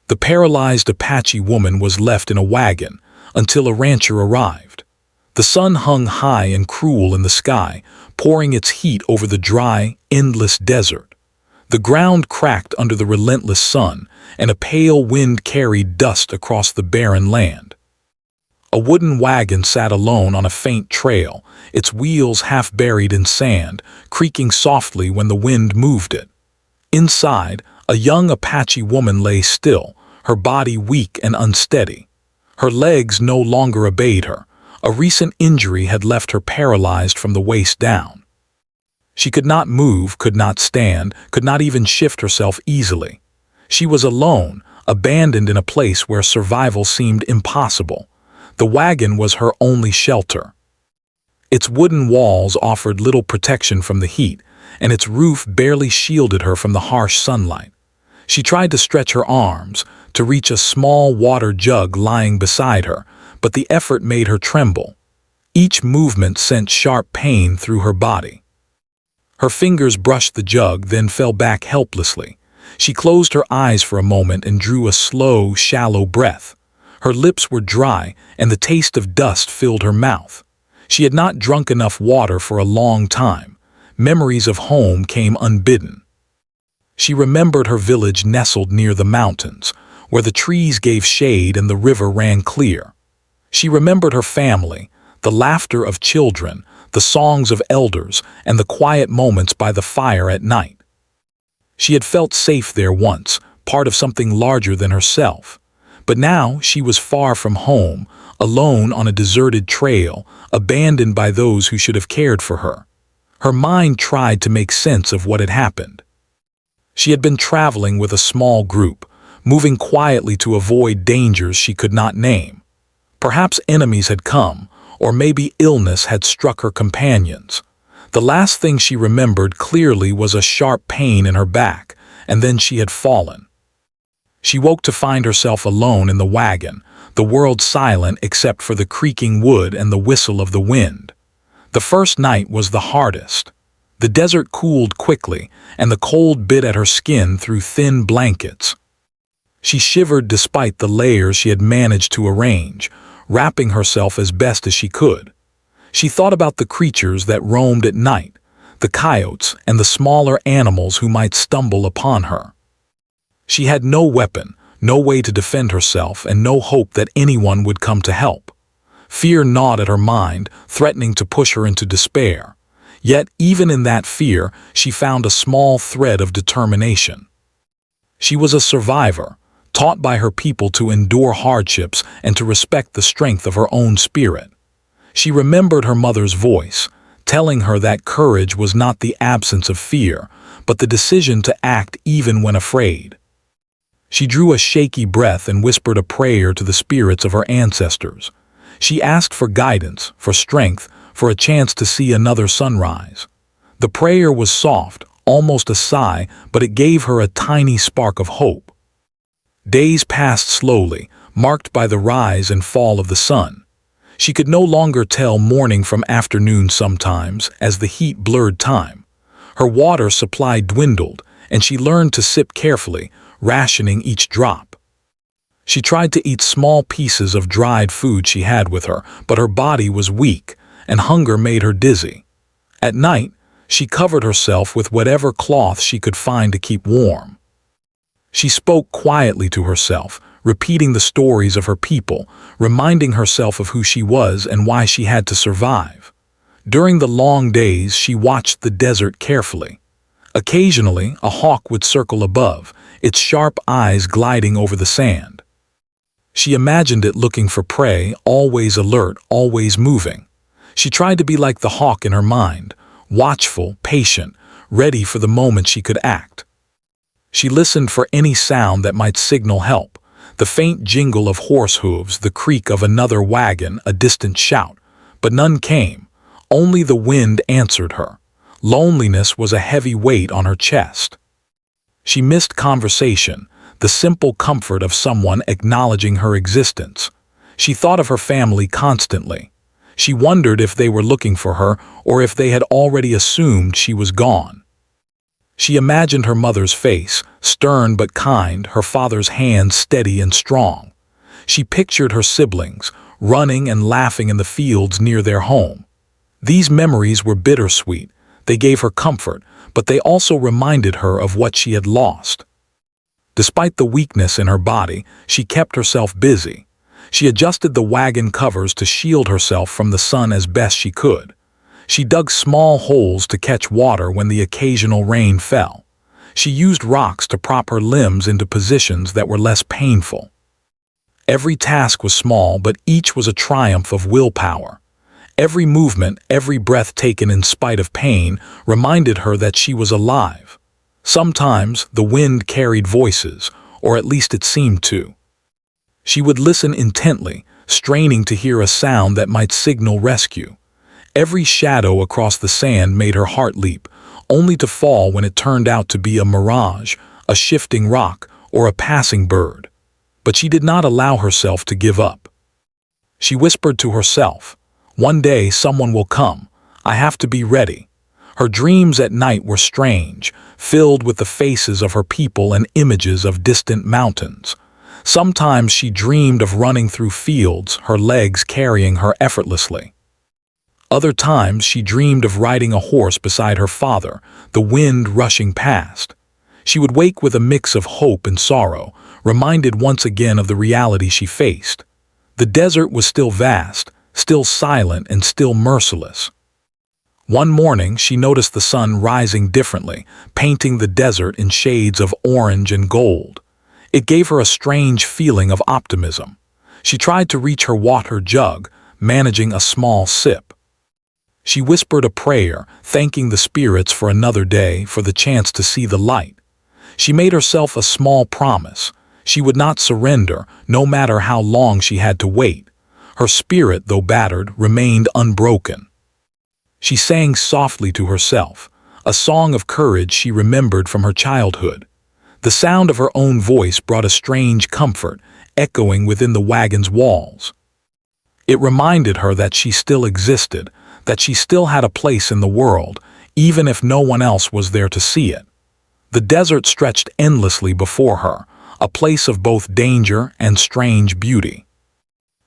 The paralyzed Apache woman was left in a wagon until a rancher arrived. The sun hung high and cruel in the sky, pouring its heat over the dry, endless desert. The ground cracked under the relentless sun, and a pale wind carried dust across the barren land. A wooden wagon sat alone on a faint trail, its wheels half buried in sand, creaking softly when the wind moved it. Inside, a young Apache woman lay still, her body weak and unsteady. Her legs no longer obeyed her. A recent injury had left her paralyzed from the waist down. She could not move, could not stand, could not even shift herself easily. She was alone, abandoned in a place where survival seemed impossible. The wagon was her only shelter. Its wooden walls offered little protection from the heat, and its roof barely shielded her from the harsh sunlight. She tried to stretch her arms, to reach a small water jug lying beside her, but the effort made her tremble. Each movement sent sharp pain through her body. Her fingers brushed the jug, then fell back helplessly. She closed her eyes for a moment and drew a slow, shallow breath. Her lips were dry, and the taste of dust filled her mouth. She had not drunk enough water for a long time. Memories of home came unbidden. She remembered her village nestled near the mountains, where the trees gave shade and the river ran clear. She remembered her family, the laughter of children, the songs of elders, and the quiet moments by the fire at night. She had felt safe there once, part of something larger than herself. But now she was far from home, alone on a deserted trail, abandoned by those who should have cared for her. Her mind tried to make sense of what had happened. She had been traveling with a small group, moving quietly to avoid dangers she could not name. Perhaps enemies had come, or maybe illness had struck her companions. The last thing she remembered clearly was a sharp pain in her back, and then she had fallen. She woke to find herself alone in the wagon, the world silent except for the creaking wood and the whistle of the wind. The first night was the hardest. The desert cooled quickly, and the cold bit at her skin through thin blankets. She shivered despite the layers she had managed to arrange, wrapping herself as best as she could. She thought about the creatures that roamed at night, the coyotes and the smaller animals who might stumble upon her. She had no weapon, no way to defend herself, and no hope that anyone would come to help. Fear gnawed at her mind, threatening to push her into despair. Yet, even in that fear, she found a small thread of determination. She was a survivor, taught by her people to endure hardships and to respect the strength of her own spirit. She remembered her mother's voice, telling her that courage was not the absence of fear, but the decision to act even when afraid. She drew a shaky breath and whispered a prayer to the spirits of her ancestors. She asked for guidance, for strength, for a chance to see another sunrise. The prayer was soft, almost a sigh, but it gave her a tiny spark of hope. Days passed slowly, marked by the rise and fall of the sun. She could no longer tell morning from afternoon sometimes, as the heat blurred time. Her water supply dwindled, and she learned to sip carefully, rationing each drop. She tried to eat small pieces of dried food she had with her, but her body was weak, and hunger made her dizzy. At night, she covered herself with whatever cloth she could find to keep warm. She spoke quietly to herself, repeating the stories of her people, reminding herself of who she was and why she had to survive. During the long days, she watched the desert carefully. Occasionally, a hawk would circle above, its sharp eyes gliding over the sand. She imagined it looking for prey, always alert, always moving. She tried to be like the hawk in her mind, watchful, patient, ready for the moment she could act. She listened for any sound that might signal help, the faint jingle of horse hooves, the creak of another wagon, a distant shout. But none came. Only the wind answered her. Loneliness was a heavy weight on her chest. She missed conversation, the simple comfort of someone acknowledging her existence. She thought of her family constantly. She wondered if they were looking for her or if they had already assumed she was gone. She imagined her mother's face, stern but kind, her father's hands steady and strong. She pictured her siblings, running and laughing in the fields near their home. These memories were bittersweet. They gave her comfort, but they also reminded her of what she had lost. Despite the weakness in her body, she kept herself busy. She adjusted the wagon covers to shield herself from the sun as best she could. She dug small holes to catch water when the occasional rain fell. She used rocks to prop her limbs into positions that were less painful. Every task was small, but each was a triumph of willpower. Every movement, every breath taken in spite of pain, reminded her that she was alive. Sometimes the wind carried voices, or at least it seemed to. She would listen intently, straining to hear a sound that might signal rescue. Every shadow across the sand made her heart leap, only to fall when it turned out to be a mirage, a shifting rock, or a passing bird. But she did not allow herself to give up. She whispered to herself, "One day someone will come. I have to be ready." Her dreams at night were strange, filled with the faces of her people and images of distant mountains. Sometimes she dreamed of running through fields, her legs carrying her effortlessly. Other times she dreamed of riding a horse beside her father, the wind rushing past. She would wake with a mix of hope and sorrow, reminded once again of the reality she faced. The desert was still vast, still silent, and still merciless. One morning she noticed the sun rising differently, painting the desert in shades of orange and gold. It gave her a strange feeling of optimism. She tried to reach her water jug, managing a small sip. She whispered a prayer, thanking the spirits for another day, for the chance to see the light. She made herself a small promise. She would not surrender, no matter how long she had to wait. Her spirit, though battered, remained unbroken. She sang softly to herself, a song of courage she remembered from her childhood. The sound of her own voice brought a strange comfort, echoing within the wagon's walls. It reminded her that she still existed, that she still had a place in the world, even if no one else was there to see it. The desert stretched endlessly before her, a place of both danger and strange beauty.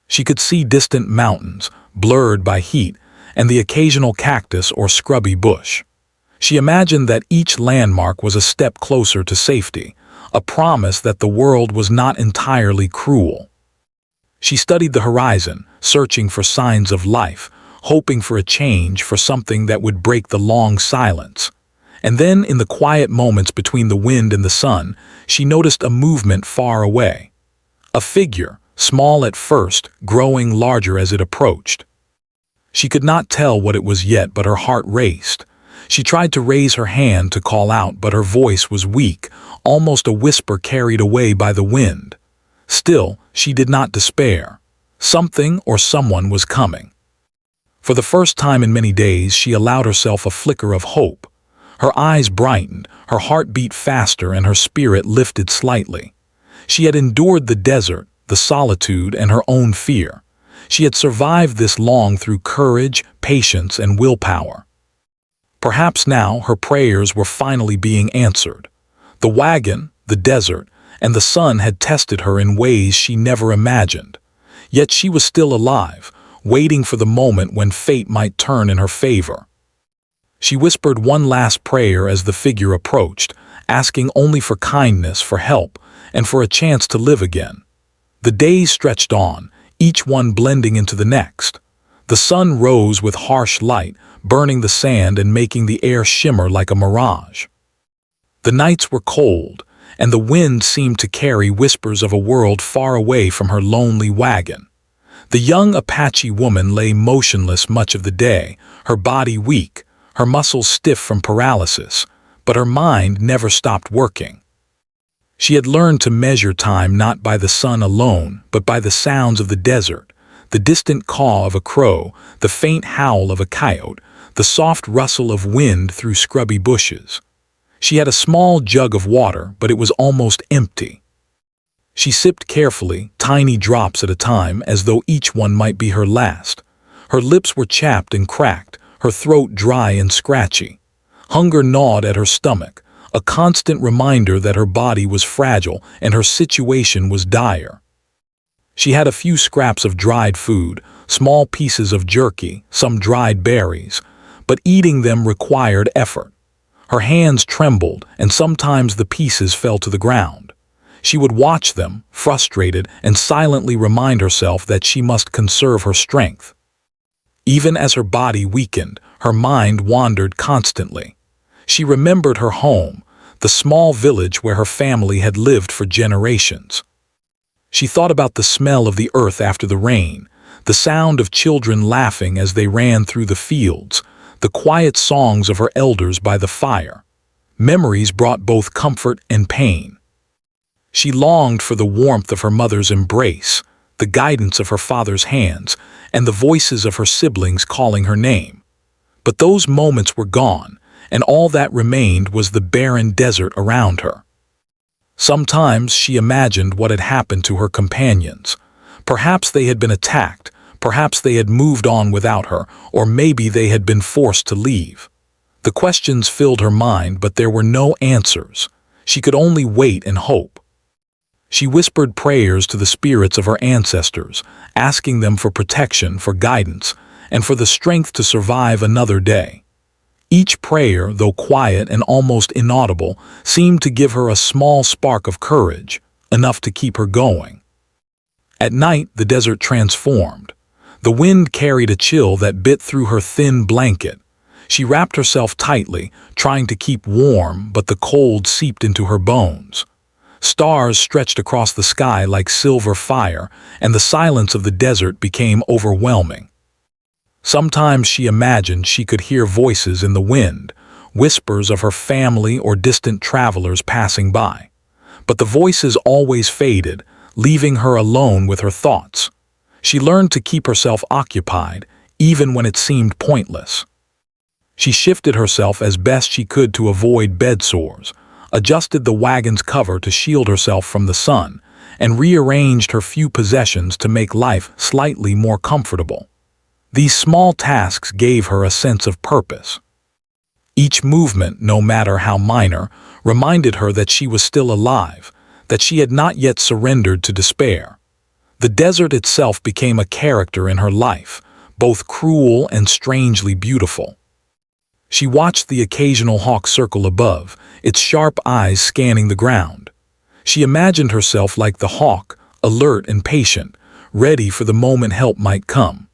She could see distant mountains, blurred by heat, and the occasional cactus or scrubby bush. She imagined that each landmark was a step closer to safety, a promise that the world was not entirely cruel. She studied the horizon, searching for signs of life, hoping for a change, for something that would break the long silence. And then, in the quiet moments between the wind and the sun, she noticed a movement far away. A figure, small at first, growing larger as it approached. She could not tell what it was yet, but her heart raced. She tried to raise her hand to call out, but her voice was weak, almost a whisper carried away by the wind. Still, she did not despair. Something or someone was coming. For the first time in many days, she allowed herself a flicker of hope. Her eyes brightened, her heart beat faster, and her spirit lifted slightly. She had endured the desert, the solitude, and her own fear. She had survived this long through courage, patience, and willpower. Perhaps now her prayers were finally being answered. The wagon, the desert, and the sun had tested her in ways she never imagined. Yet she was still alive, waiting for the moment when fate might turn in her favor. She whispered one last prayer as the figure approached, asking only for kindness, for help, and for a chance to live again. The days stretched on, each one blending into the next. The sun rose with harsh light, burning the sand and making the air shimmer like a mirage. The nights were cold, and the wind seemed to carry whispers of a world far away from her lonely wagon. The young Apache woman lay motionless much of the day, her body weak, her muscles stiff from paralysis, but her mind never stopped working. She had learned to measure time not by the sun alone, but by the sounds of the desert, the distant caw of a crow, the faint howl of a coyote, the soft rustle of wind through scrubby bushes. She had a small jug of water, but it was almost empty. She sipped carefully, tiny drops at a time, as though each one might be her last. Her lips were chapped and cracked, her throat dry and scratchy. Hunger gnawed at her stomach, a constant reminder that her body was fragile and her situation was dire. She had a few scraps of dried food, small pieces of jerky, some dried berries, but eating them required effort. Her hands trembled, and sometimes the pieces fell to the ground. She would watch them, frustrated, and silently remind herself that she must conserve her strength. Even as her body weakened, her mind wandered constantly. She remembered her home, the small village where her family had lived for generations. She thought about the smell of the earth after the rain, the sound of children laughing as they ran through the fields, the quiet songs of her elders by the fire. Memories brought both comfort and pain. She longed for the warmth of her mother's embrace, the guidance of her father's hands, and the voices of her siblings calling her name. But those moments were gone, and all that remained was the barren desert around her. Sometimes she imagined what had happened to her companions. Perhaps they had been attacked, perhaps they had moved on without her, or maybe they had been forced to leave. The questions filled her mind, but there were no answers. She could only wait and hope. She whispered prayers to the spirits of her ancestors, asking them for protection, for guidance, and for the strength to survive another day. Each prayer, though quiet and almost inaudible, seemed to give her a small spark of courage, enough to keep her going. At night, the desert transformed. The wind carried a chill that bit through her thin blanket. She wrapped herself tightly, trying to keep warm, but the cold seeped into her bones. Stars stretched across the sky like silver fire, and the silence of the desert became overwhelming. Sometimes she imagined she could hear voices in the wind, whispers of her family or distant travelers passing by. But the voices always faded, leaving her alone with her thoughts. She learned to keep herself occupied, even when it seemed pointless. She shifted herself as best she could to avoid bed sores, adjusted the wagon's cover to shield herself from the sun, and rearranged her few possessions to make life slightly more comfortable. These small tasks gave her a sense of purpose. Each movement, no matter how minor, reminded her that she was still alive, that she had not yet surrendered to despair. The desert itself became a character in her life, both cruel and strangely beautiful. She watched the occasional hawk circle above, its sharp eyes scanning the ground. She imagined herself like the hawk, alert and patient, ready for the moment help might come.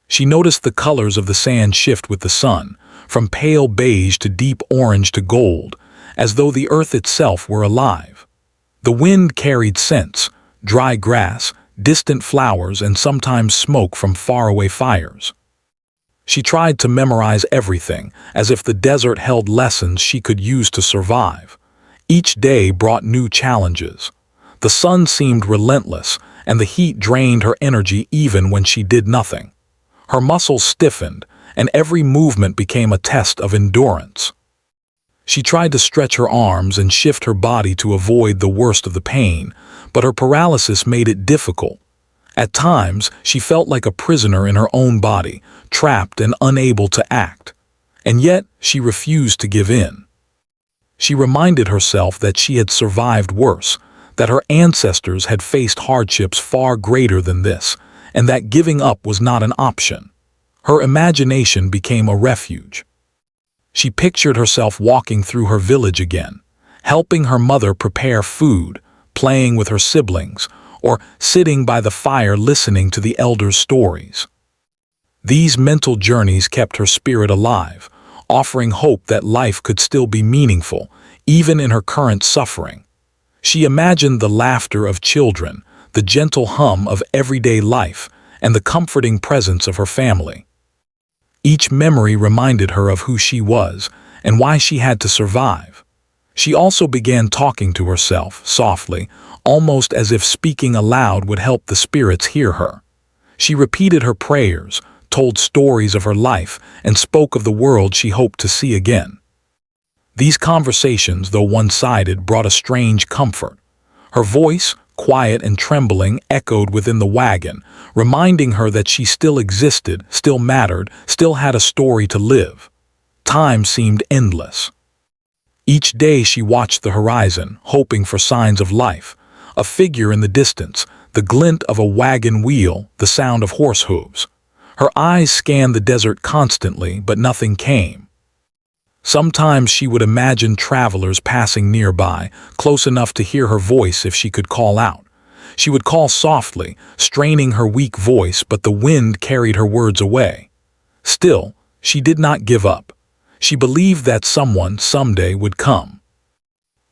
She noticed the colors of the sand shift with the sun, from pale beige to deep orange to gold, as though the earth itself were alive. The wind carried scents, dry grass, distant flowers, and sometimes smoke from faraway fires. She tried to memorize everything, as if the desert held lessons she could use to survive. Each day brought new challenges. The sun seemed relentless, and the heat drained her energy even when she did nothing. Her muscles stiffened, and every movement became a test of endurance. She tried to stretch her arms and shift her body to avoid the worst of the pain, but her paralysis made it difficult. At times, she felt like a prisoner in her own body, trapped and unable to act. And yet, she refused to give in. She reminded herself that she had survived worse, that her ancestors had faced hardships far greater than this, and that giving up was not an option. Her imagination became a refuge. She pictured herself walking through her village again, helping her mother prepare food, playing with her siblings, or sitting by the fire listening to the elders' stories. These mental journeys kept her spirit alive, offering hope that life could still be meaningful, even in her current suffering. She imagined the laughter of children, the gentle hum of everyday life, and the comforting presence of her family. Each memory reminded her of who she was and why she had to survive. She also began talking to herself, softly, almost as if speaking aloud would help the spirits hear her. She repeated her prayers, told stories of her life, and spoke of the world she hoped to see again. These conversations, though one-sided, brought a strange comfort. Her voice, quiet and trembling, echoed within the wagon, reminding her that she still existed, still mattered, still had a story to live. Time seemed endless. Each day she watched the horizon, hoping for signs of life. A figure in the distance, the glint of a wagon wheel, the sound of horse hooves. Her eyes scanned the desert constantly, but nothing came. Sometimes she would imagine travelers passing nearby, close enough to hear her voice if she could call out. She would call softly, straining her weak voice, but the wind carried her words away. Still, she did not give up. She believed that someone someday would come.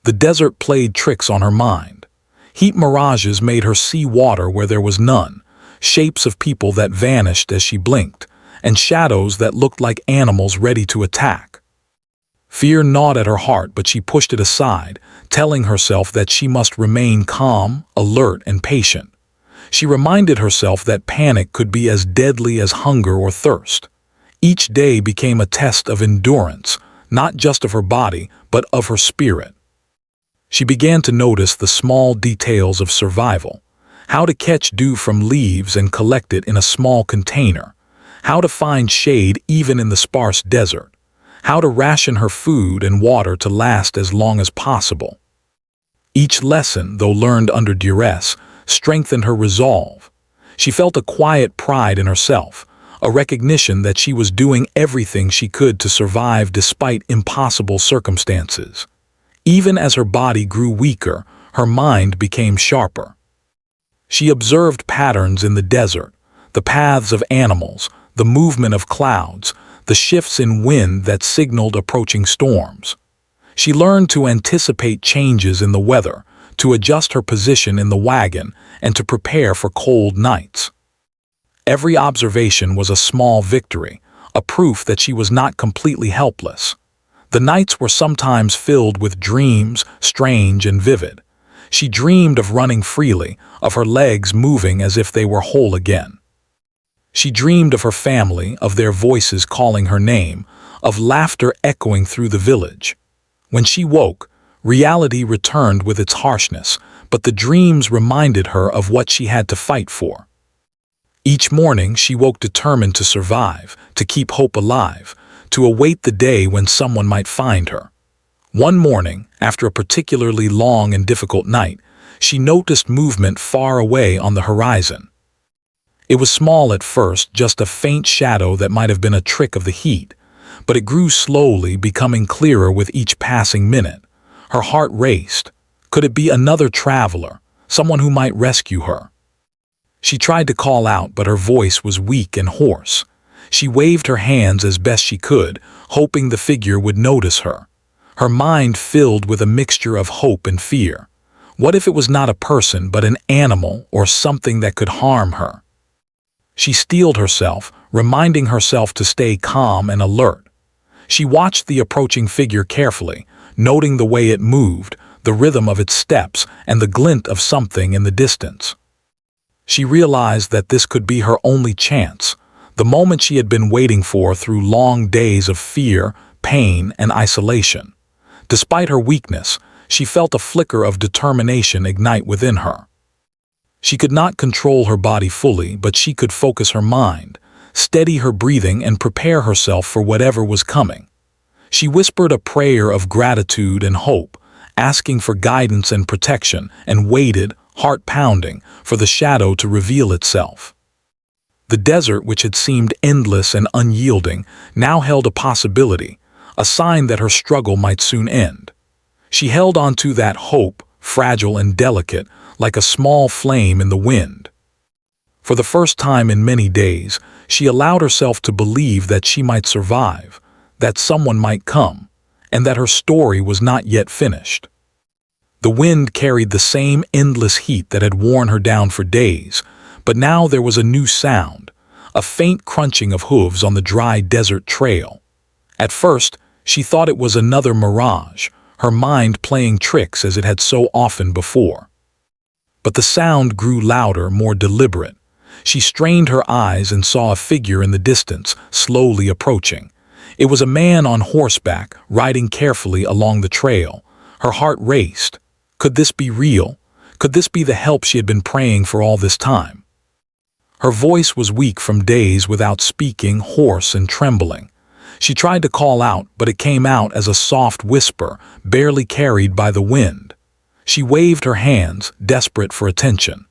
The desert played tricks on her mind. Heat mirages made her see water where there was none, shapes of people that vanished as she blinked, and shadows that looked like animals ready to attack. Fear gnawed at her heart, but she pushed it aside, telling herself that she must remain calm, alert, and patient. She reminded herself that panic could be as deadly as hunger or thirst. Each day became a test of endurance, not just of her body, but of her spirit. She began to notice the small details of survival: how to catch dew from leaves and collect it in a small container, how to find shade even in the sparse desert, how to ration her food and water to last as long as possible. Each lesson, though learned under duress, strengthened her resolve. She felt a quiet pride in herself, a recognition that she was doing everything she could to survive despite impossible circumstances. Even as her body grew weaker, her mind became sharper. She observed patterns in the desert, the paths of animals, the movement of clouds, the shifts in wind that signaled approaching storms. She learned to anticipate changes in the weather, to adjust her position in the wagon, and to prepare for cold nights. Every observation was a small victory, a proof that she was not completely helpless. The nights were sometimes filled with dreams, strange and vivid. She dreamed of running freely, of her legs moving as if they were whole again. She dreamed of her family, of their voices calling her name, of laughter echoing through the village. When she woke, reality returned with its harshness, but the dreams reminded her of what she had to fight for. Each morning she woke determined to survive, to keep hope alive, to await the day when someone might find her. One morning, after a particularly long and difficult night, she noticed movement far away on the horizon. It was small at first, just a faint shadow that might have been a trick of the heat, but it grew slowly, becoming clearer with each passing minute. Her heart raced. Could it be another traveler, someone who might rescue her? She tried to call out, but her voice was weak and hoarse. She waved her hands as best she could, hoping the figure would notice her. Her mind filled with a mixture of hope and fear. What if it was not a person, but an animal or something that could harm her? She steeled herself, reminding herself to stay calm and alert. She watched the approaching figure carefully, noting the way it moved, the rhythm of its steps, and the glint of something in the distance. She realized that this could be her only chance, the moment she had been waiting for through long days of fear, pain, and isolation. Despite her weakness, she felt a flicker of determination ignite within her. She could not control her body fully, but she could focus her mind, steady her breathing, and prepare herself for whatever was coming. She whispered a prayer of gratitude and hope, asking for guidance and protection, and waited, heart pounding, for the shadow to reveal itself. The desert, which had seemed endless and unyielding, now held a possibility, a sign that her struggle might soon end. She held on to that hope, fragile and delicate, like a small flame in the wind. For the first time in many days, she allowed herself to believe that she might survive, that someone might come, and that her story was not yet finished. The wind carried the same endless heat that had worn her down for days, but now there was a new sound, a faint crunching of hooves on the dry desert trail. At first, she thought it was another mirage, her mind playing tricks as it had so often before. But the sound grew louder, more deliberate. She strained her eyes and saw a figure in the distance, slowly approaching. It was a man on horseback, riding carefully along the trail. Her heart raced. Could this be real? Could this be the help she had been praying for all this time? Her voice was weak from days without speaking, hoarse and trembling. She tried to call out, but it came out as a soft whisper, barely carried by the wind. She waved her hands, desperate for attention.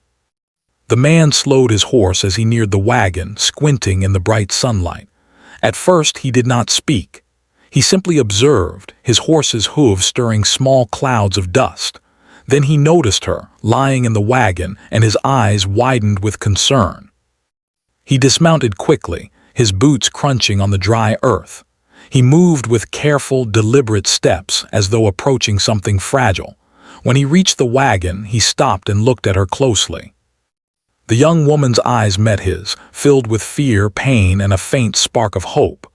The man slowed his horse as he neared the wagon, squinting in the bright sunlight. At first he did not speak. He simply observed, his horse's hooves stirring small clouds of dust. Then he noticed her, lying in the wagon, and his eyes widened with concern. He dismounted quickly, his boots crunching on the dry earth. He moved with careful, deliberate steps, as though approaching something fragile. When he reached the wagon, he stopped and looked at her closely. The young woman's eyes met his, filled with fear, pain, and a faint spark of hope.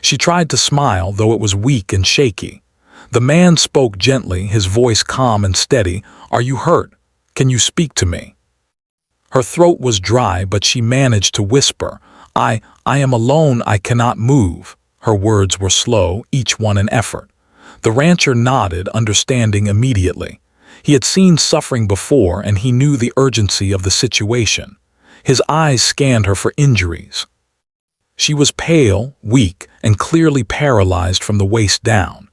She tried to smile, though it was weak and shaky. The man spoke gently, his voice calm and steady. "Are you hurt? Can you speak to me?" Her throat was dry, but she managed to whisper, I am alone, I cannot move." Her words were slow, each one an effort. The rancher nodded, understanding immediately. He had seen suffering before, and he knew the urgency of the situation. His eyes scanned her for injuries. She was pale, weak, and clearly paralyzed from the waist down.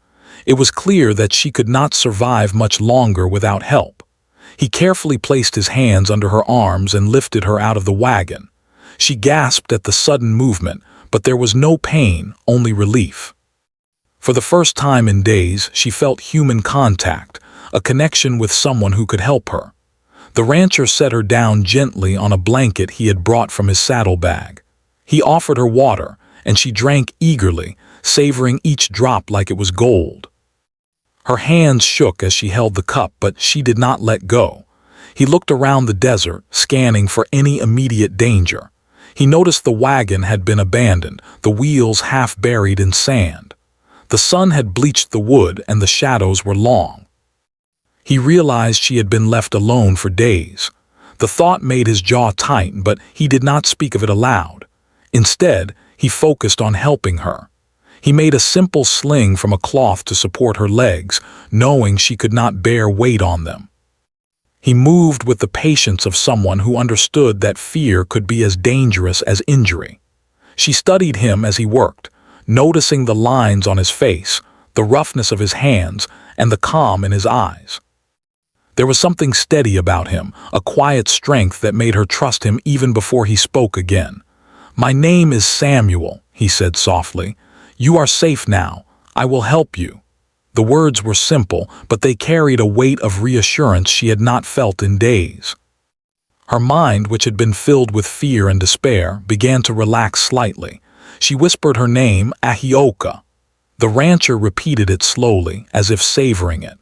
It was clear that she could not survive much longer without help. He carefully placed his hands under her arms and lifted her out of the wagon. She gasped at the sudden movement, but there was no pain, only relief. For the first time in days, she felt human contact, a connection with someone who could help her. The rancher set her down gently on a blanket he had brought from his saddlebag. He offered her water, and she drank eagerly, savoring each drop like it was gold. Her hands shook as she held the cup, but she did not let go. He looked around the desert, scanning for any immediate danger. He noticed the wagon had been abandoned, the wheels half buried in sand. The sun had bleached the wood, and the shadows were long. He realized she had been left alone for days. The thought made his jaw tighten, but he did not speak of it aloud. Instead, he focused on helping her. He made a simple sling from a cloth to support her legs, knowing she could not bear weight on them. He moved with the patience of someone who understood that fear could be as dangerous as injury. She studied him as he worked, noticing the lines on his face, the roughness of his hands, and the calm in his eyes. There was something steady about him, a quiet strength that made her trust him even before he spoke again. "My name is Samuel," he said softly. "You are safe now. I will help you." The words were simple, but they carried a weight of reassurance she had not felt in days. Her mind, which had been filled with fear and despair, began to relax slightly. She whispered her name, Ahioka. The rancher repeated it slowly, as if savoring it.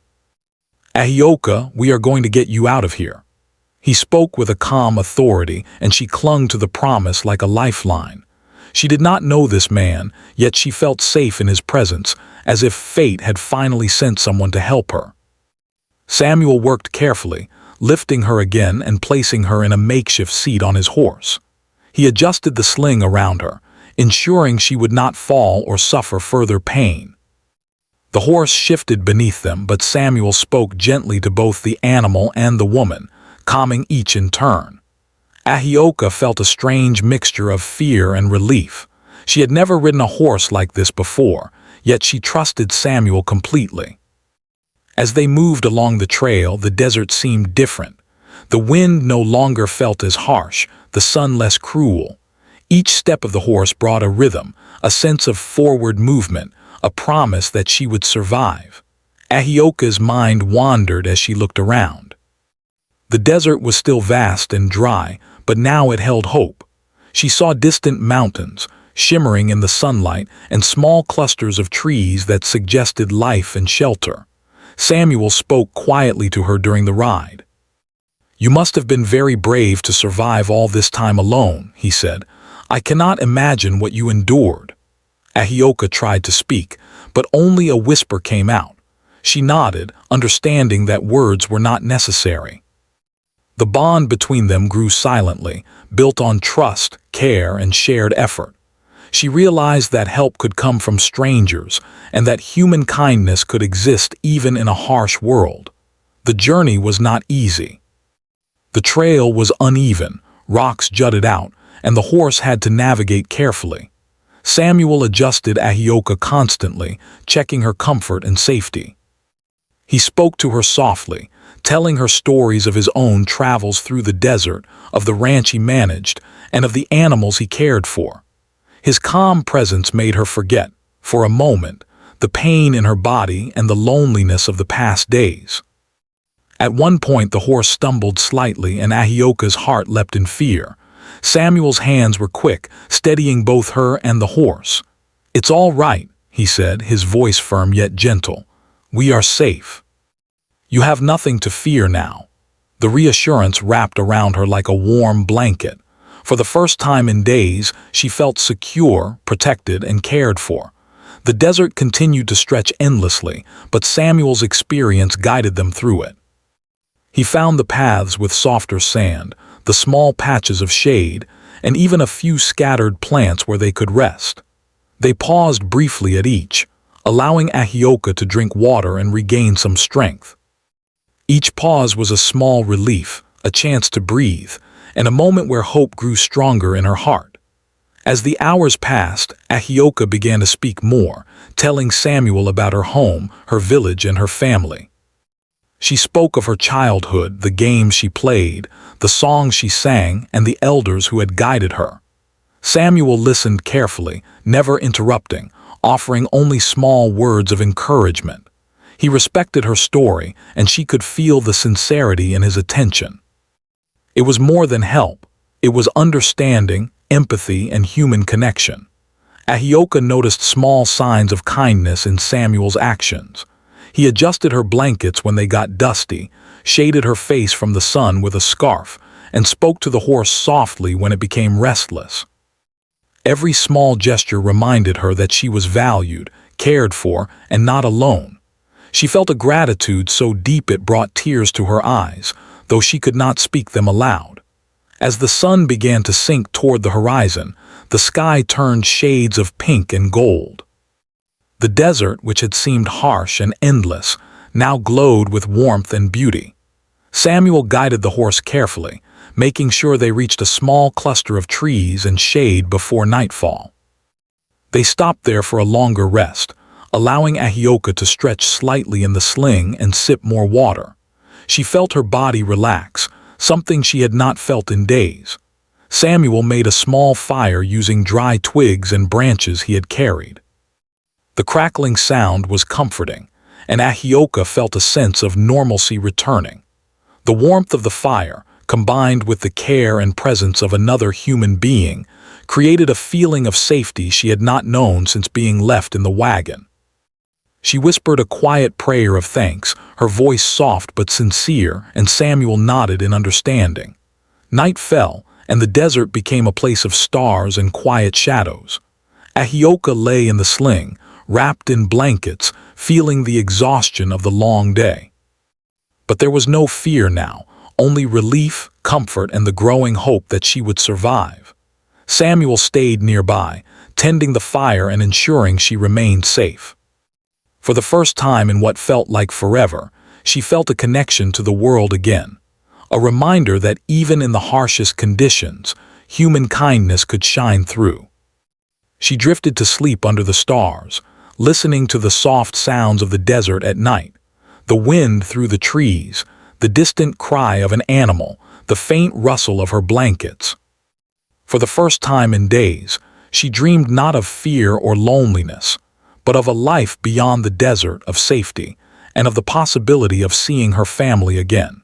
"Ahioka, we are going to get you out of here." He spoke with a calm authority, and she clung to the promise like a lifeline. She did not know this man, yet she felt safe in his presence, as if fate had finally sent someone to help her. Samuel worked carefully, lifting her again and placing her in a makeshift seat on his horse. He adjusted the sling around her, ensuring she would not fall or suffer further pain. The horse shifted beneath them, but Samuel spoke gently to both the animal and the woman, calming each in turn. Ahioka felt a strange mixture of fear and relief. She had never ridden a horse like this before, yet she trusted Samuel completely. As they moved along the trail, the desert seemed different. The wind no longer felt as harsh, the sun less cruel. Each step of the horse brought a rhythm, a sense of forward movement, a promise that she would survive. Ahioka's mind wandered as she looked around. The desert was still vast and dry, but now it held hope. She saw distant mountains, shimmering in the sunlight, and small clusters of trees that suggested life and shelter. Samuel spoke quietly to her during the ride. "You must have been very brave to survive all this time alone," he said. "I cannot imagine what you endured." Ahioka tried to speak, but only a whisper came out. She nodded, understanding that words were not necessary. The bond between them grew silently, built on trust, care, and shared effort. She realized that help could come from strangers, and that human kindness could exist even in a harsh world. The journey was not easy. The trail was uneven, rocks jutted out, and the horse had to navigate carefully. Samuel adjusted Ahioka constantly, checking her comfort and safety. He spoke to her softly, telling her stories of his own travels through the desert, of the ranch he managed, and of the animals he cared for. His calm presence made her forget, for a moment, the pain in her body and the loneliness of the past days. At one point the horse stumbled slightly and Ahioka's heart leapt in fear. Samuel's hands were quick, steadying both her and the horse. "It's all right," he said, his voice firm yet gentle. "We are safe. You have nothing to fear now." The reassurance wrapped around her like a warm blanket. For the first time in days, she felt secure, protected, and cared for. The desert continued to stretch endlessly, but Samuel's experience guided them through it. He found the paths with softer sand, the small patches of shade, and even a few scattered plants where they could rest. They paused briefly at each, allowing Ahioka to drink water and regain some strength. Each pause was a small relief, a chance to breathe, and a moment where hope grew stronger in her heart. As the hours passed, Ahioka began to speak more, telling Samuel about her home, her village, and her family. She spoke of her childhood, the games she played, the songs she sang, and the elders who had guided her. Samuel listened carefully, never interrupting, offering only small words of encouragement. He respected her story, and she could feel the sincerity in his attention. It was more than help. It was understanding, empathy, and human connection. Ahioka noticed small signs of kindness in Samuel's actions. He adjusted her blankets when they got dusty, shaded her face from the sun with a scarf, and spoke to the horse softly when it became restless. Every small gesture reminded her that she was valued, cared for, and not alone. She felt a gratitude so deep it brought tears to her eyes, though she could not speak them aloud. As the sun began to sink toward the horizon, the sky turned shades of pink and gold. The desert, which had seemed harsh and endless, now glowed with warmth and beauty. Samuel guided the horse carefully, making sure they reached a small cluster of trees and shade before nightfall. They stopped there for a longer rest, allowing Ahioka to stretch slightly in the sling and sip more water. She felt her body relax, something she had not felt in days. Samuel made a small fire using dry twigs and branches he had carried. The crackling sound was comforting, and Ahioka felt a sense of normalcy returning. The warmth of the fire, combined with the care and presence of another human being, created a feeling of safety she had not known since being left in the wagon. She whispered a quiet prayer of thanks, her voice soft but sincere, and Samuel nodded in understanding. Night fell, and the desert became a place of stars and quiet shadows. Ahioka lay in the sling, wrapped in blankets, feeling the exhaustion of the long day. But there was no fear now, only relief, comfort, and the growing hope that she would survive. Samuel stayed nearby, tending the fire and ensuring she remained safe. For the first time in what felt like forever, she felt a connection to the world again, a reminder that even in the harshest conditions, human kindness could shine through. She drifted to sleep under the stars, listening to the soft sounds of the desert at night, the wind through the trees, the distant cry of an animal, the faint rustle of her blankets. For the first time in days, she dreamed not of fear or loneliness, but of a life beyond the desert, of safety, and of the possibility of seeing her family again.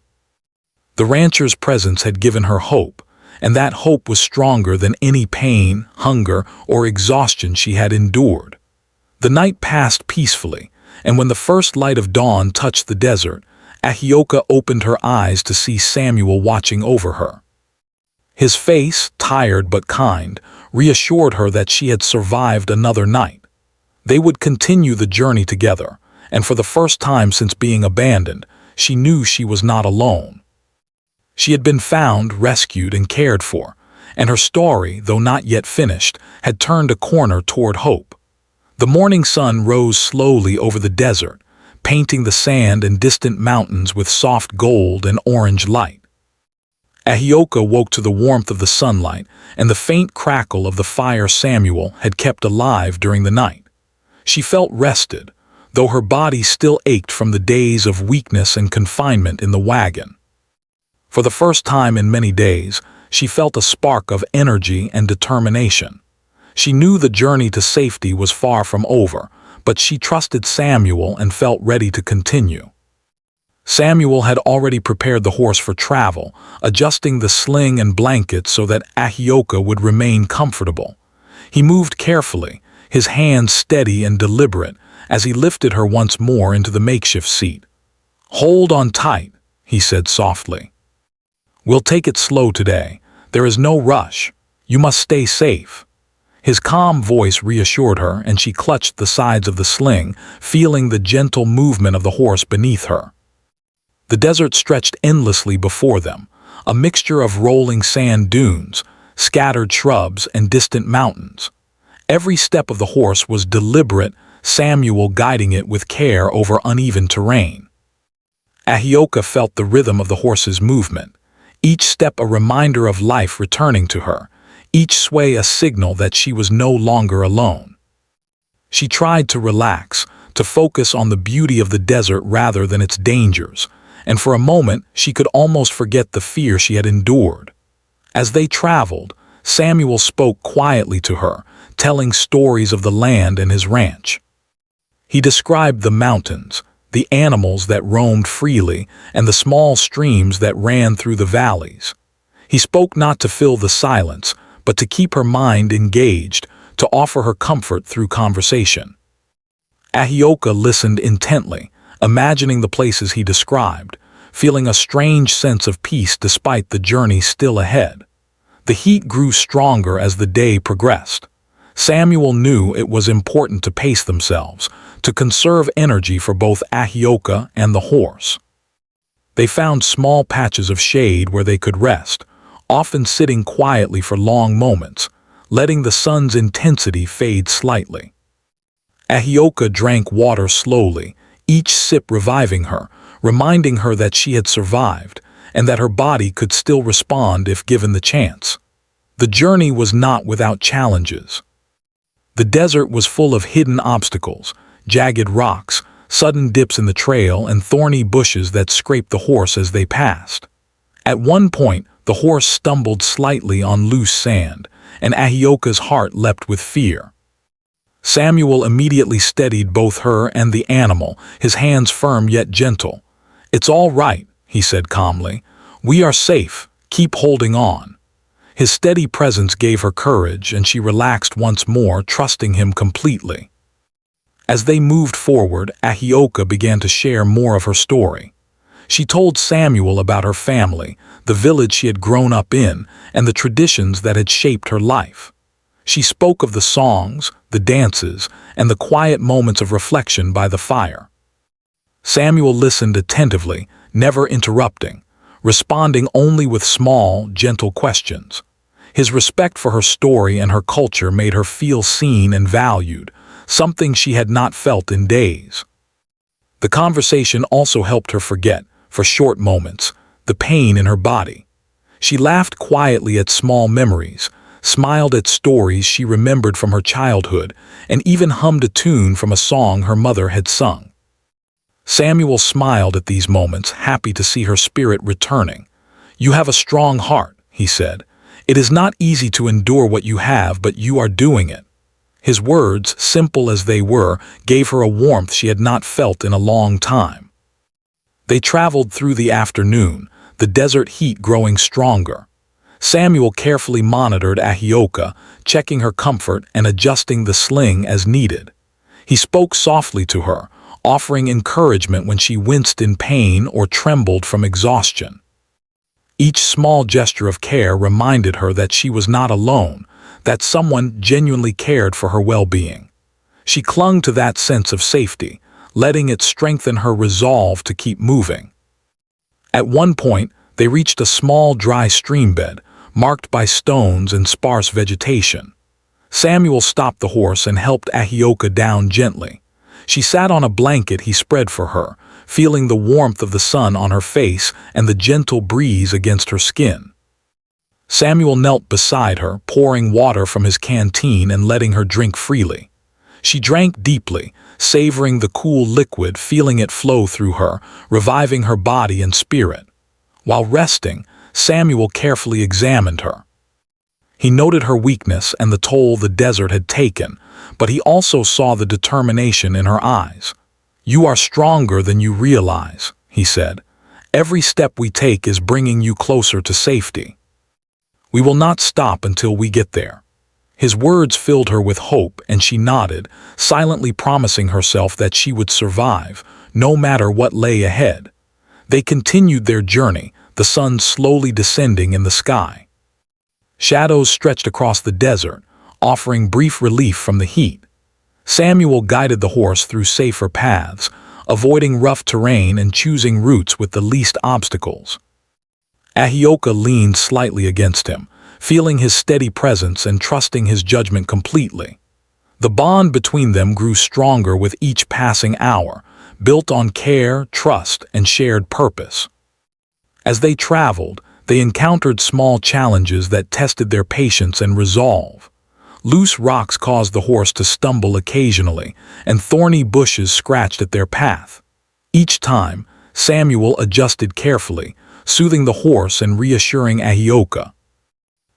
The rancher's presence had given her hope, and that hope was stronger than any pain, hunger, or exhaustion she had endured. The night passed peacefully, and when the first light of dawn touched the desert, Ahioka opened her eyes to see Samuel watching over her. His face, tired but kind, reassured her that she had survived another night. They would continue the journey together, and for the first time since being abandoned, she knew she was not alone. She had been found, rescued, and cared for, and her story, though not yet finished, had turned a corner toward hope. The morning sun rose slowly over the desert, painting the sand and distant mountains with soft gold and orange light. Ahioka woke to the warmth of the sunlight and the faint crackle of the fire Samuel had kept alive during the night. She felt rested, though her body still ached from the days of weakness and confinement in the wagon. For the first time in many days, she felt a spark of energy and determination. She knew the journey to safety was far from over, but she trusted Samuel and felt ready to continue. Samuel had already prepared the horse for travel, adjusting the sling and blankets so that Ahioka would remain comfortable. He moved carefully, his hands steady and deliberate, as he lifted her once more into the makeshift seat. "Hold on tight," he said softly. "We'll take it slow today. There is no rush. You must stay safe." His calm voice reassured her, and she clutched the sides of the sling, feeling the gentle movement of the horse beneath her. The desert stretched endlessly before them, a mixture of rolling sand dunes, scattered shrubs, and distant mountains. Every step of the horse was deliberate, Samuel guiding it with care over uneven terrain. Ahioka felt the rhythm of the horse's movement, each step a reminder of life returning to her, each sway a signal that she was no longer alone. She tried to relax, to focus on the beauty of the desert rather than its dangers, and for a moment she could almost forget the fear she had endured. As they traveled, Samuel spoke quietly to her, telling stories of the land and his ranch. He described the mountains, the animals that roamed freely, and the small streams that ran through the valleys. He spoke not to fill the silence, but to keep her mind engaged, to offer her comfort through conversation. Ahioka listened intently, imagining the places he described, feeling a strange sense of peace despite the journey still ahead. The heat grew stronger as the day progressed. Samuel knew it was important to pace themselves, to conserve energy for both Ahioka and the horse. They found small patches of shade where they could rest, often sitting quietly for long moments, letting the sun's intensity fade slightly. Ahioka drank water slowly, each sip reviving her, reminding her that she had survived, and that her body could still respond if given the chance. The journey was not without challenges. The desert was full of hidden obstacles, jagged rocks, sudden dips in the trail, and thorny bushes that scraped the horse as they passed. At one point, the horse stumbled slightly on loose sand, and Ahioka's heart leapt with fear. Samuel immediately steadied both her and the animal, his hands firm yet gentle. "It's all right," he said calmly. "We are safe. Keep holding on." His steady presence gave her courage, and she relaxed once more, trusting him completely. As they moved forward, Ahioka began to share more of her story. She told Samuel about her family, the village she had grown up in, and the traditions that had shaped her life. She spoke of the songs, the dances, and the quiet moments of reflection by the fire. Samuel listened attentively, never interrupting, responding only with small, gentle questions. His respect for her story and her culture made her feel seen and valued, something she had not felt in days. The conversation also helped her forget, for short moments, the pain in her body. She laughed quietly at small memories, smiled at stories she remembered from her childhood, and even hummed a tune from a song her mother had sung. Samuel smiled at these moments, happy to see her spirit returning. "You have a strong heart," he said. "It is not easy to endure what you have, but you are doing it." His words, simple as they were, gave her a warmth she had not felt in a long time. They traveled through the afternoon, the desert heat growing stronger. Samuel carefully monitored Ahioka, checking her comfort and adjusting the sling as needed. He spoke softly to her, offering encouragement when she winced in pain or trembled from exhaustion. Each small gesture of care reminded her that she was not alone, that someone genuinely cared for her well-being. She clung to that sense of safety, letting it strengthen her resolve to keep moving. At one point, they reached a small dry streambed, marked by stones and sparse vegetation. Samuel stopped the horse and helped Ahioka down gently. She sat on a blanket he spread for her, feeling the warmth of the sun on her face and the gentle breeze against her skin. Samuel knelt beside her, pouring water from his canteen and letting her drink freely. She drank deeply, savoring the cool liquid, feeling it flow through her, reviving her body and spirit. While resting, Samuel carefully examined her. He noted her weakness and the toll the desert had taken, but he also saw the determination in her eyes. "You are stronger than you realize," he said. "Every step we take is bringing you closer to safety. We will not stop until we get there." His words filled her with hope, and she nodded, silently promising herself that she would survive, no matter what lay ahead. They continued their journey, the sun slowly descending in the sky. Shadows stretched across the desert, offering brief relief from the heat. Samuel guided the horse through safer paths, avoiding rough terrain and choosing routes with the least obstacles. Ahioka leaned slightly against him, feeling his steady presence and trusting his judgment completely. The bond between them grew stronger with each passing hour, built on care, trust, and shared purpose. As they traveled, they encountered small challenges that tested their patience and resolve. Loose rocks caused the horse to stumble occasionally, and thorny bushes scratched at their path. Each time, Samuel adjusted carefully, soothing the horse and reassuring Ahioka.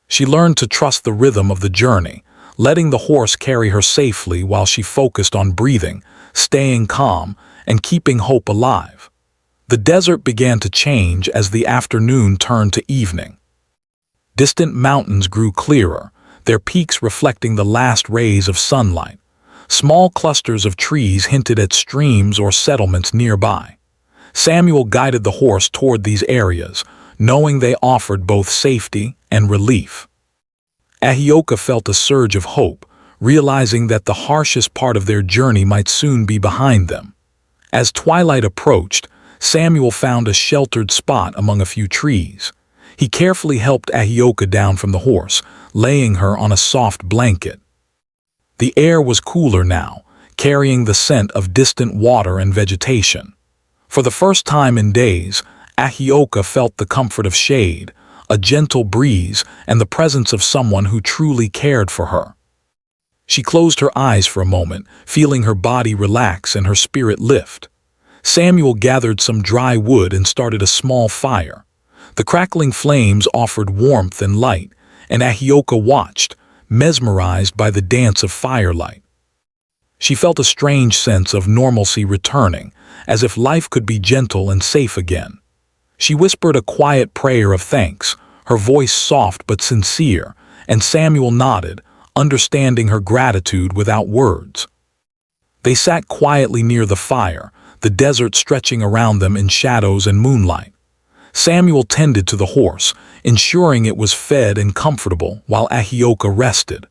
She learned to trust the rhythm of the journey, letting the horse carry her safely while she focused on breathing, staying calm, and keeping hope alive. The desert began to change as the afternoon turned to evening. Distant mountains grew clearer, their peaks reflecting the last rays of sunlight. Small clusters of trees hinted at streams or settlements nearby. Samuel guided the horse toward these areas, knowing they offered both safety and relief. Ahioka felt a surge of hope, realizing that the harshest part of their journey might soon be behind them. As twilight approached, Samuel found a sheltered spot among a few trees. He carefully helped Ahioka down from the horse, laying her on a soft blanket. The air was cooler now, carrying the scent of distant water and vegetation. For the first time in days, Ahioka felt the comfort of shade, a gentle breeze, and the presence of someone who truly cared for her. She closed her eyes for a moment, feeling her body relax and her spirit lift. Samuel gathered some dry wood and started a small fire. The crackling flames offered warmth and light, and Ahioka watched, mesmerized by the dance of firelight. She felt a strange sense of normalcy returning, as if life could be gentle and safe again. She whispered a quiet prayer of thanks, her voice soft but sincere, and Samuel nodded, understanding her gratitude without words. They sat quietly near the fire, the desert stretching around them in shadows and moonlight. Samuel tended to the horse, ensuring it was fed and comfortable while Ahioka rested.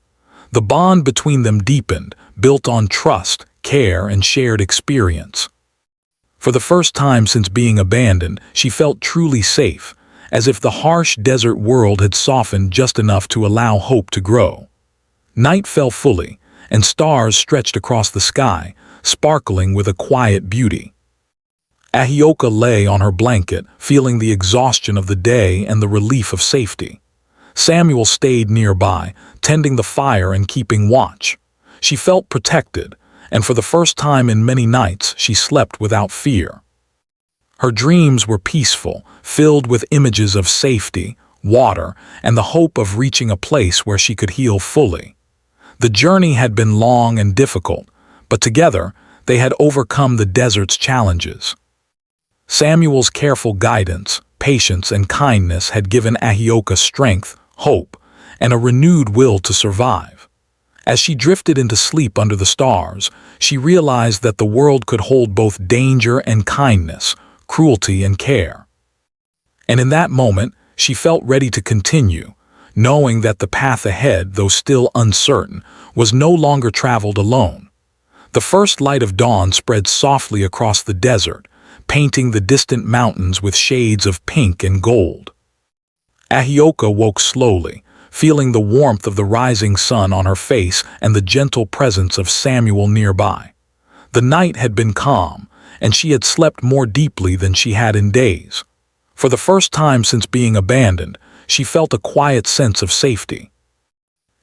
The bond between them deepened, built on trust, care, and shared experience. For the first time since being abandoned, she felt truly safe, as if the harsh desert world had softened just enough to allow hope to grow. Night fell fully, and stars stretched across the sky, sparkling with a quiet beauty. Ahioka lay on her blanket, feeling the exhaustion of the day and the relief of safety. Samuel stayed nearby, tending the fire and keeping watch. She felt protected, and for the first time in many nights she slept without fear. Her dreams were peaceful, filled with images of safety, water, and the hope of reaching a place where she could heal fully. The journey had been long and difficult, but together they had overcome the desert's challenges. Samuel's careful guidance, patience, and kindness had given Ahioka strength, hope, and a renewed will to survive. As she drifted into sleep under the stars, she realized that the world could hold both danger and kindness, cruelty and care. And in that moment, she felt ready to continue, knowing that the path ahead, though still uncertain, was no longer traveled alone. The first light of dawn spread softly across the desert, painting the distant mountains with shades of pink and gold. Ahioka woke slowly, feeling the warmth of the rising sun on her face and the gentle presence of Samuel nearby. The night had been calm, and she had slept more deeply than she had in days. For the first time since being abandoned, she felt a quiet sense of safety.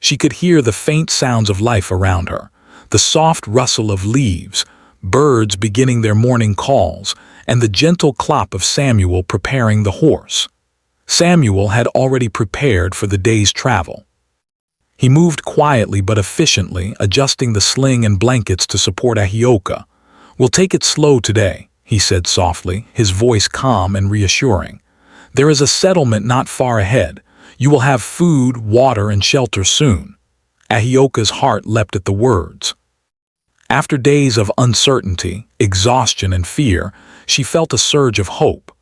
She could hear the faint sounds of life around her, the soft rustle of leaves, birds beginning their morning calls, and the gentle clop of Samuel preparing the horse. Samuel had already prepared for the day's travel. He moved quietly but efficiently, adjusting the sling and blankets to support Ahioka. "We'll take it slow today," he said softly, his voice calm and reassuring. "There is a settlement not far ahead. You will have food, water, and shelter soon." Ahioka's heart leapt at the words. After days of uncertainty, exhaustion, and fear, she felt a surge of hope.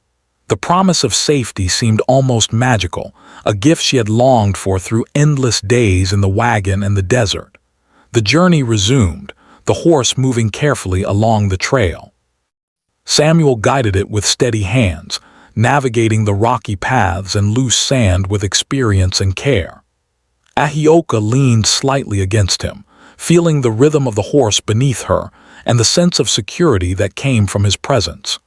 The promise of safety seemed almost magical, a gift she had longed for through endless days in the wagon and the desert. The journey resumed, the horse moving carefully along the trail. Samuel guided it with steady hands, navigating the rocky paths and loose sand with experience and care. Ahioka leaned slightly against him, feeling the rhythm of the horse beneath her and the sense of security that came from his presence.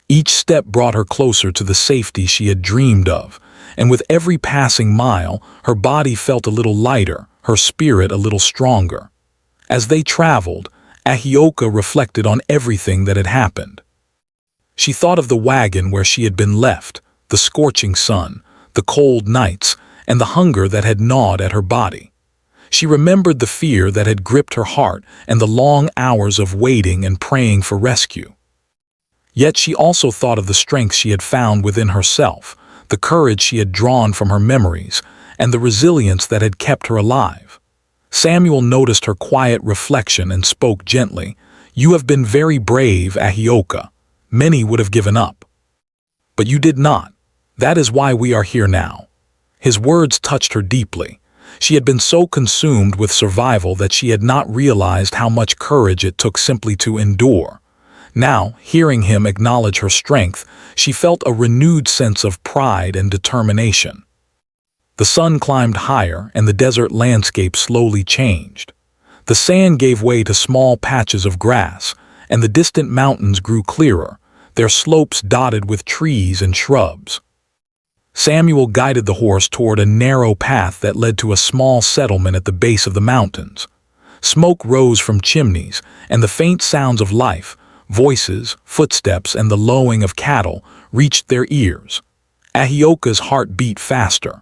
Each step brought her closer to the safety she had dreamed of, and with every passing mile, her body felt a little lighter, her spirit a little stronger. As they traveled, Ahioka reflected on everything that had happened. She thought of the wagon where she had been left, the scorching sun, the cold nights, and the hunger that had gnawed at her body. She remembered the fear that had gripped her heart and the long hours of waiting and praying for rescue. Yet she also thought of the strength she had found within herself, the courage she had drawn from her memories, and the resilience that had kept her alive. Samuel noticed her quiet reflection and spoke gently. "You have been very brave, Ahioka. Many would have given up. But you did not. That is why we are here now." His words touched her deeply. She had been so consumed with survival that she had not realized how much courage it took simply to endure. Now, hearing him acknowledge her strength, she felt a renewed sense of pride and determination. The sun climbed higher and the desert landscape slowly changed. The sand gave way to small patches of grass, and the distant mountains grew clearer, their slopes dotted with trees and shrubs. Samuel guided the horse toward a narrow path that led to a small settlement at the base of the mountains. Smoke rose from chimneys, and the faint sounds of life, voices, footsteps, and the lowing of cattle reached their ears. Ahioka's heart beat faster.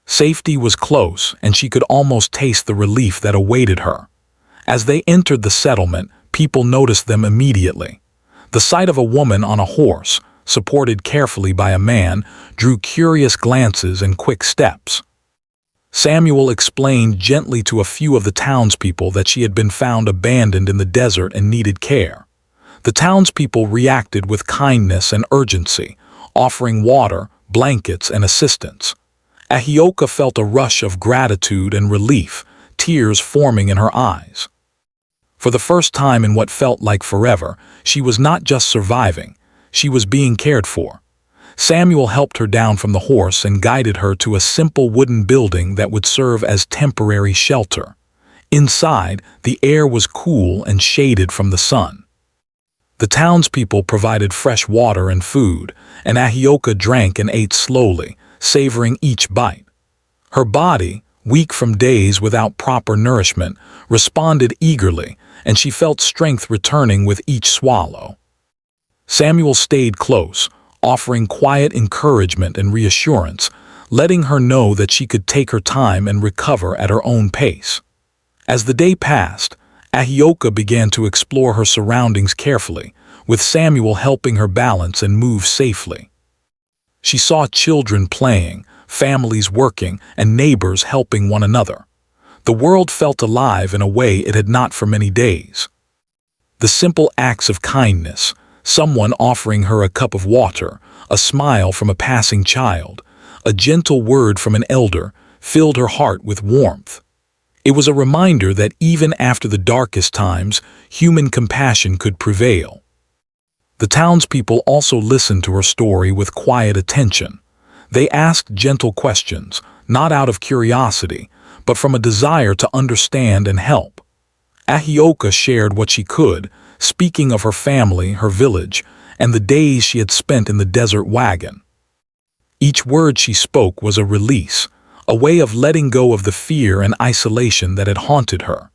Safety was close, and she could almost taste the relief that awaited her. As they entered the settlement, people noticed them immediately. The sight of a woman on a horse, supported carefully by a man, drew curious glances and quick steps. Samuel explained gently to a few of the townspeople that she had been found abandoned in the desert and needed care. The townspeople reacted with kindness and urgency, offering water, blankets, and assistance. Ahioka felt a rush of gratitude and relief, tears forming in her eyes. For the first time in what felt like forever, she was not just surviving, she was being cared for. Samuel helped her down from the horse and guided her to a simple wooden building that would serve as temporary shelter. Inside, the air was cool and shaded from the sun. The townspeople provided fresh water and food, and Ahioka drank and ate slowly, savoring each bite. Her body, weak from days without proper nourishment, responded eagerly, and she felt strength returning with each swallow. Samuel stayed close, offering quiet encouragement and reassurance, letting her know that she could take her time and recover at her own pace. As the day passed, Ahioka began to explore her surroundings carefully, with Samuel helping her balance and move safely. She saw children playing, families working, and neighbors helping one another. The world felt alive in a way it had not for many days. The simple acts of kindness, someone offering her a cup of water, a smile from a passing child, a gentle word from an elder, filled her heart with warmth. It was a reminder that even after the darkest times, human compassion could prevail. The townspeople also listened to her story with quiet attention. They asked gentle questions, not out of curiosity, but from a desire to understand and help. Ahioka shared what she could, speaking of her family, her village, and the days she had spent in the desert wagon. Each word she spoke was a release, a way of letting go of the fear and isolation that had haunted her.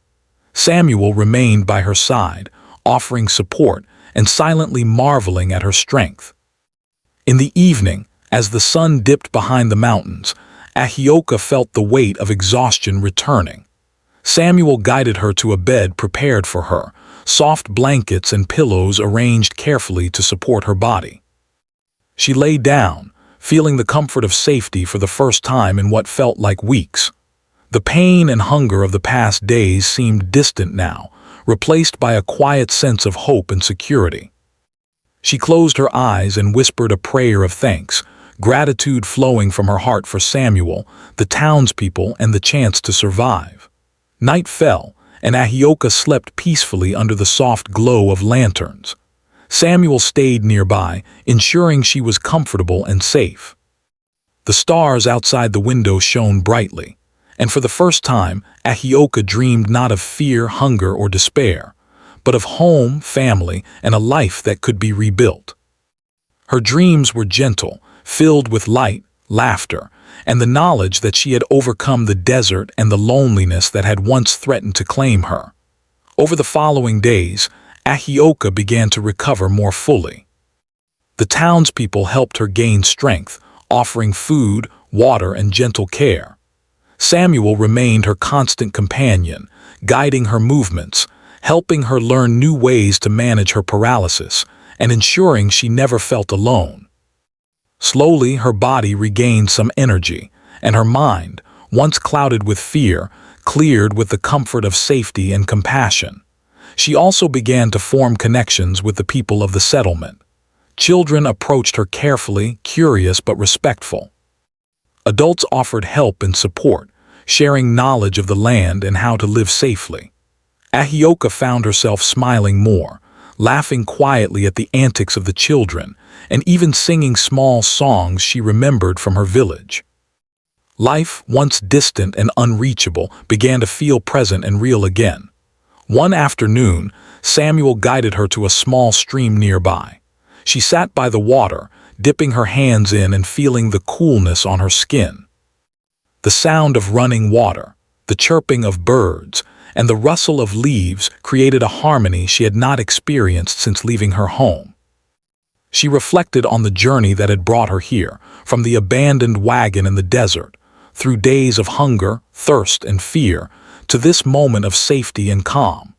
Samuel remained by her side, offering support and silently marveling at her strength. In the evening, as the sun dipped behind the mountains, Ahioka felt the weight of exhaustion returning. Samuel guided her to a bed prepared for her, soft blankets and pillows arranged carefully to support her body. She lay down, feeling the comfort of safety for the first time in what felt like weeks. The pain and hunger of the past days seemed distant now, replaced by a quiet sense of hope and security. She closed her eyes and whispered a prayer of thanks, gratitude flowing from her heart for Samuel, the townspeople, and the chance to survive. Night fell, and Ahioka slept peacefully under the soft glow of lanterns. Samuel stayed nearby, ensuring she was comfortable and safe. The stars outside the window shone brightly, and for the first time, Ahioka dreamed not of fear, hunger, or despair, but of home, family, and a life that could be rebuilt. Her dreams were gentle, filled with light, laughter, and the knowledge that she had overcome the desert and the loneliness that had once threatened to claim her. Over the following days, Ahioka began to recover more fully. The townspeople helped her gain strength, offering food, water, and gentle care. Samuel remained her constant companion, guiding her movements, helping her learn new ways to manage her paralysis, and ensuring she never felt alone. Slowly, her body regained some energy, and her mind, once clouded with fear, cleared with the comfort of safety and compassion. She also began to form connections with the people of the settlement. Children approached her carefully, curious but respectful. Adults offered help and support, sharing knowledge of the land and how to live safely. Ahioka found herself smiling more, laughing quietly at the antics of the children, and even singing small songs she remembered from her village. Life, once distant and unreachable, began to feel present and real again. One afternoon, Samuel guided her to a small stream nearby. She sat by the water, dipping her hands in and feeling the coolness on her skin. The sound of running water, the chirping of birds, and the rustle of leaves created a harmony she had not experienced since leaving her home. She reflected on the journey that had brought her here, from the abandoned wagon in the desert, through days of hunger, thirst, and fear, to this moment of safety and calm.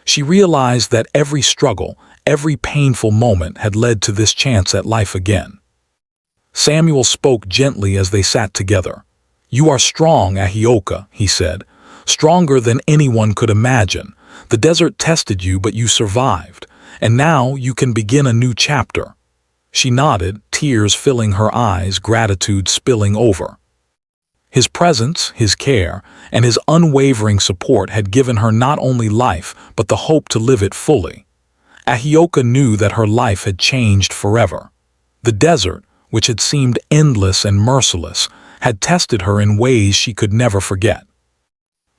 She realized that every struggle, every painful moment had led to this chance at life again. Samuel spoke gently as they sat together. "You are strong, Ahioka," he said. "Stronger than anyone could imagine. The desert tested you, but you survived, and now you can begin a new chapter." She nodded, tears filling her eyes, gratitude spilling over. His presence, his care, and his unwavering support had given her not only life, but the hope to live it fully. Ahioka knew that her life had changed forever. The desert, which had seemed endless and merciless, had tested her in ways she could never forget.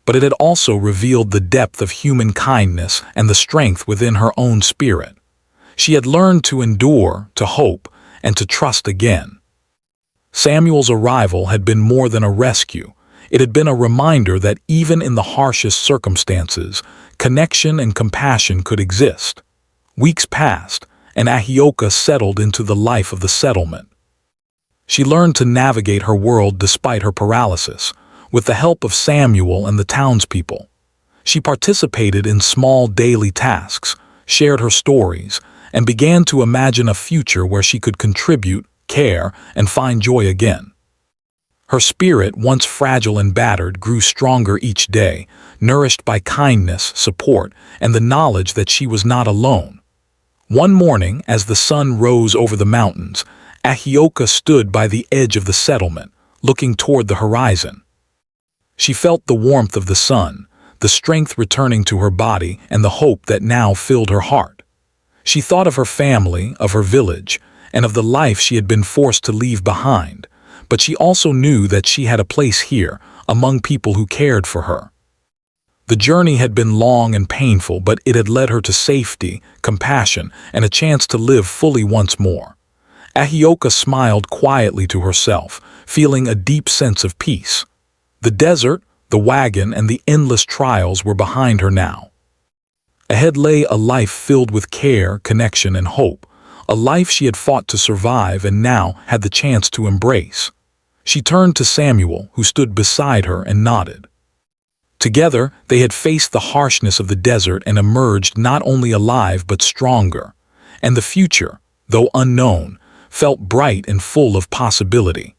But it had also revealed the depth of human kindness and the strength within her own spirit. She had learned to endure, to hope, and to trust again. Samuel's arrival had been more than a rescue. It had been a reminder that even in the harshest circumstances, connection and compassion could exist. Weeks passed, and Ahioka settled into the life of the settlement. She learned to navigate her world despite her paralysis, with the help of Samuel and the townspeople. She participated in small daily tasks, shared her stories, and began to imagine a future where she could contribute, care, and find joy again. Her spirit, once fragile and battered, grew stronger each day, nourished by kindness, support, and the knowledge that she was not alone. One morning, as the sun rose over the mountains, Ahioka stood by the edge of the settlement, looking toward the horizon. She felt the warmth of the sun, the strength returning to her body, and the hope that now filled her heart. She thought of her family, of her village, and of the life she had been forced to leave behind, but she also knew that she had a place here, among people who cared for her. The journey had been long and painful, but it had led her to safety, compassion, and a chance to live fully once more. Ahioka smiled quietly to herself, feeling a deep sense of peace. The desert, the wagon, and the endless trials were behind her now. Ahead lay a life filled with care, connection, and hope, a life she had fought to survive and now had the chance to embrace. She turned to Samuel, who stood beside her, and nodded. Together, they had faced the harshness of the desert and emerged not only alive but stronger. And the future, though unknown, felt bright and full of possibility.